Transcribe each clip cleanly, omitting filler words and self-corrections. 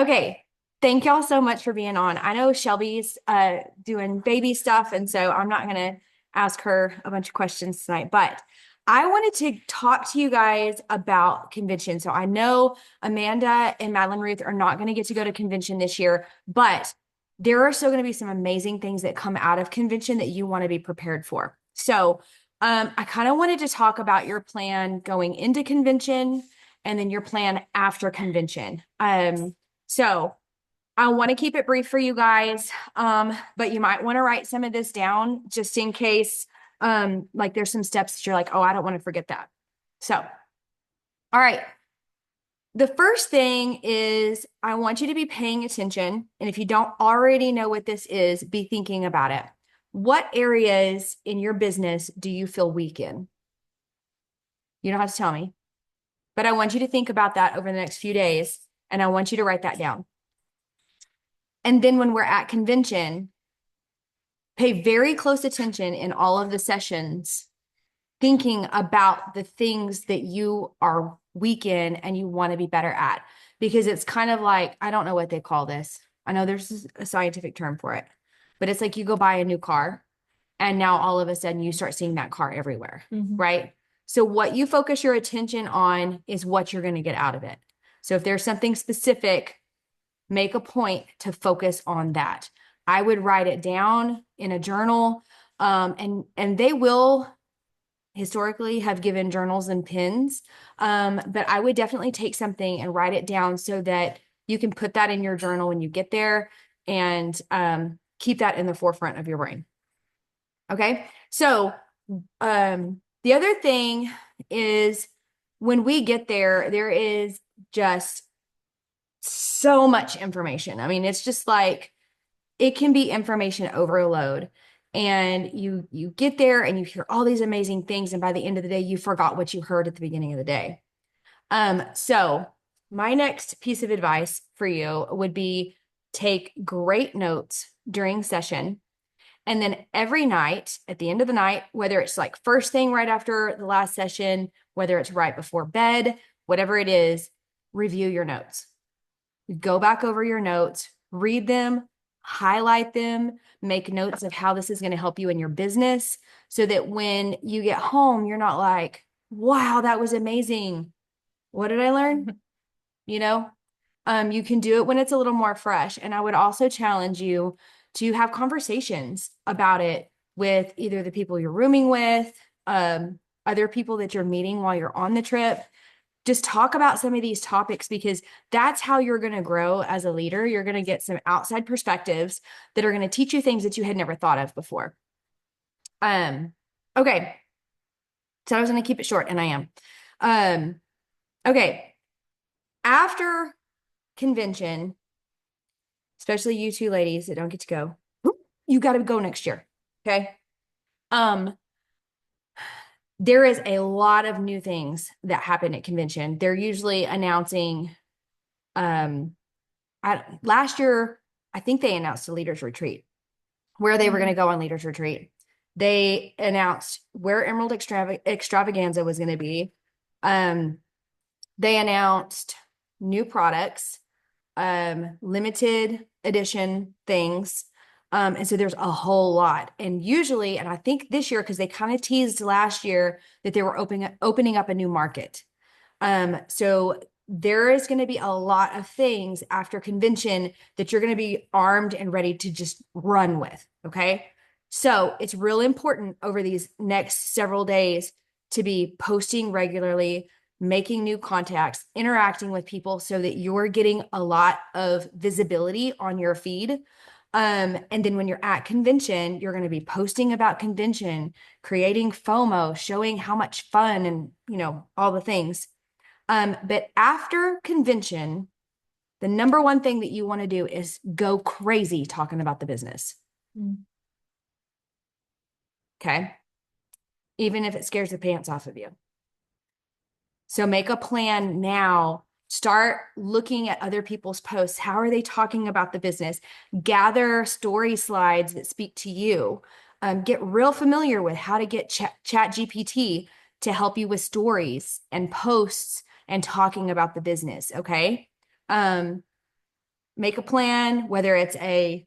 Okay. Thank y'all so much for being on. I know Shelby's doing baby stuff, and so I'm not gonna ask her a bunch of questions tonight, but I wanted to talk to you guys about convention. So I know Amanda and Madeline Ruth are not going to get to go to convention this year, but there are still going to be some amazing things that come out of convention that you want to be prepared for. So I kind of wanted to talk about your plan going into convention and then your plan after convention. So I want to keep it brief for you guys, but you might want to write some of this down just in case, like there's some steps that you're like, oh, I don't want to forget that. So, all right. The first thing is I want you to be paying attention. And if you don't already know what this is, be thinking about it. What areas in your business do you feel weak in? You don't have to tell me, but I want you to think about that over the next few days, and I want you to write that down. And then when we're at convention, pay very close attention in all of the sessions, thinking about the things that you are weak in and you want to be better at. Because it's kind of like, I don't know what they call this. I know there's a scientific term for it, but it's like you go buy a new car and now all of a sudden you start seeing that car everywhere, right? So what you focus your attention on is what you're going to get out of it. So if there's something specific, make a point to focus on that. I would write it down in a journal, and they will historically have given journals and pens, but I would definitely take something and write it down so that you can put that in your journal when you get there and keep that in the forefront of your brain. Okay, so the other thing is when we get there, there is just so much information. I mean, it's just like it can be information overload. And you get there and you hear all these amazing things, and by the end of the day, you forgot what you heard at the beginning of the day. So my next piece of advice for you would be take great notes during session. And then every night, at the end of the night, whether it's like first thing right after the last session, whether it's right before bed, whatever it is, review your notes. Go back over your notes, read them, highlight them, make notes of how this is going to help you in your business so that when you get home, you're not like, wow, that was amazing. What did I learn? You know, you can do it when it's a little more fresh. And I would also challenge you to have conversations about it with either the people you're rooming with, other people that you're meeting while you're on the trip. Just talk about some of these topics because that's how you're going to grow as a leader. You're going to get some outside perspectives that are going to teach you things that you had never thought of before. Okay. So I was going to keep it short, and I am. Okay. After convention, especially you two ladies that don't get to go, you got to go next year. Okay. There is a lot of new things that happen at convention. They're usually announcing, last year, I think they announced a leaders retreat where they were going to go on leaders retreat. They announced where Emerald Extravaganza was going to be. They announced new products, limited edition things. And so there's a whole lot. And usually, and I think this year, because they kind of teased last year that they were opening up a new market. So there is going to be a lot of things after convention that you're going to be armed and ready to just run with. Okay. So it's real important over these next several days to be posting regularly, making new contacts, interacting with people so that you're getting a lot of visibility on your feed. And then when you're at convention, you're going to be posting about convention, creating FOMO, showing how much fun and, all the things. But after convention, the number one thing that you want to do is go crazy talking about the business. Okay. Even if it scares the pants off of you. So make a plan now. Start looking at other people's posts. How are they talking about the business? Gather story slides that speak to you. Get real familiar with how to get Chat GPT to help you with stories and posts and talking about the business. Okay. make a plan, whether it's a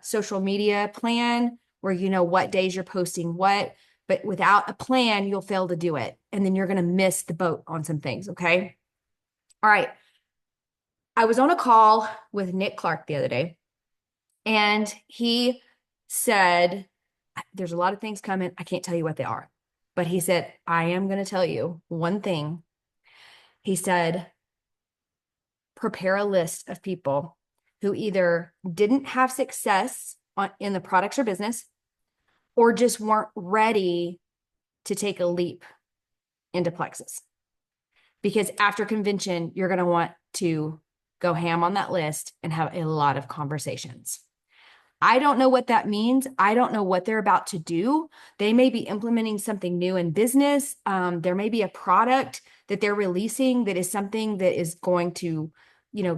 social media plan where you know what days you're posting what, but without a plan, you'll fail to do it. And then you're going to miss the boat on some things. Okay. All right. I was on a call with Nick Clark the other day, and he said, there's a lot of things coming. I can't tell you what they are, but he said, I am going to tell you one thing. He said, prepare a list of people who either didn't have success in the products or business or just weren't ready to take a leap into Plexus. Because after convention, you're going to want to go ham on that list and have a lot of conversations. I don't know what that means. I don't know what they're about to do. They may be implementing something new in business. There may be a product that they're releasing that is something that is going to,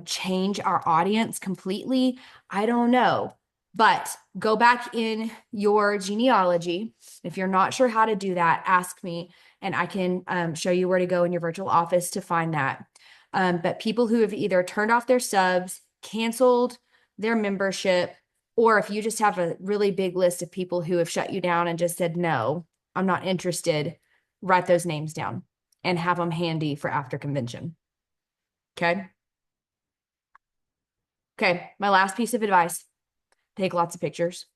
change our audience completely. I don't know. But go back in your genealogy. If you're not sure how to do that, ask me, and I can show you where to go in your virtual office to find that. But people who have either turned off their subs, canceled their membership, or if you just have a really big list of people who have shut you down and just said, no, I'm not interested, write those names down and have them handy for after convention. Okay. Okay. My last piece of advice, take lots of pictures.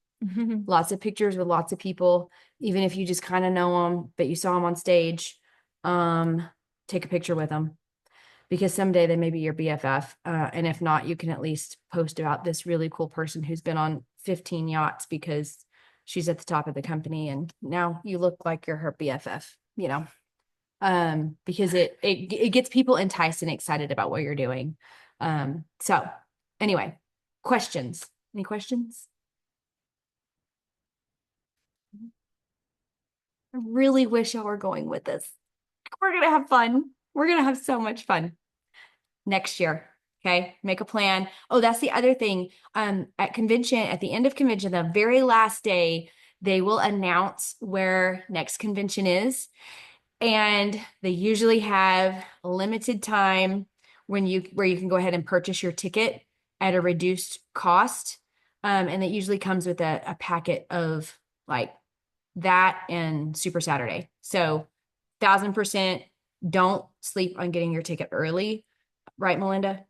Lots of pictures with lots of people, even if you just kind of know them, but you saw them on stage. Take a picture with them, because someday they may be your BFF. And if not, you can at least post about this really cool person who's been on 15 yachts because she's at the top of the company. And now you look like you're her BFF, because it gets people enticed and excited about what you're doing. So anyway, questions, any questions? I really wish y'all were going with us. We're going to have fun. We're going to have so much fun next year. Okay. Make a plan. Oh, that's the other thing. At convention, at the end of convention, the very last day, they will announce where next convention is. And they usually have a limited time where you can go ahead and purchase your ticket at a reduced cost. And it usually comes with a packet of like that and Super Saturday. So 1,000% don't sleep on getting your ticket early. Right, Melinda?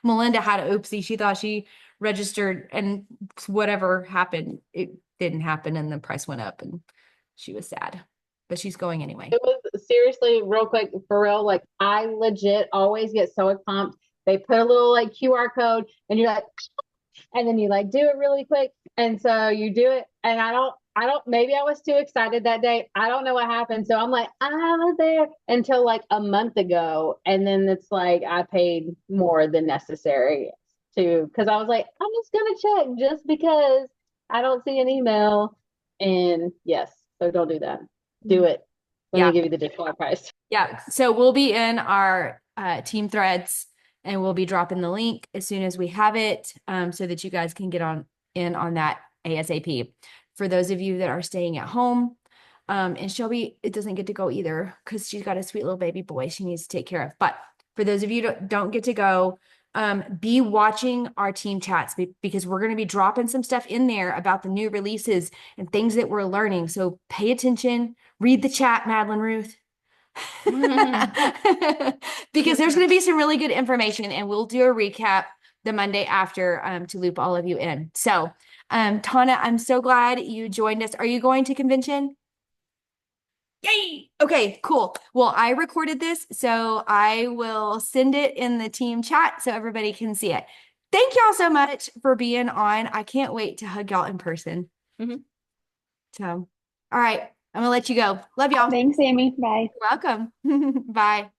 Melinda had an oopsie. She thought she registered and whatever happened, it didn't happen and the price went up and she was sad. But she's going anyway. It was seriously real quick for real. Like I legit always get so pumped. They put a little like QR code and you're like, and then you like do it really quick. And so you do it. And maybe I was too excited that day. I don't know what happened. So I'm like, I was there until like a month ago. And then it's like, I paid more than necessary because I was like, I'm just going to check just because I don't see an email. And yes, so don't do that. Do it when they give you the discount price. Yeah. So we'll be in our team threads and we'll be dropping the link as soon as we have it, so that you guys can get in on that ASAP. For those of you that are staying at home, and Shelby, it doesn't get to go either because she's got a sweet little baby boy she needs to take care of. But for those of you that don't get to go, be watching our team chats because we're going to be dropping some stuff in there about the new releases and things that we're learning. So pay attention, read the chat, Madeline Ruth. Because there's going to be some really good information and we'll do a recap the Monday after to loop all of you in. So, Tana, I'm so glad you joined us. Are you going to convention? Yay! Okay, cool. Well, I recorded this, so I will send it in the team chat so everybody can see it. Thank y'all so much for being on. I can't wait to hug y'all in person. So, all right, I'm gonna let you go. Love y'all. Thanks, Amy. Bye. You're welcome. Bye.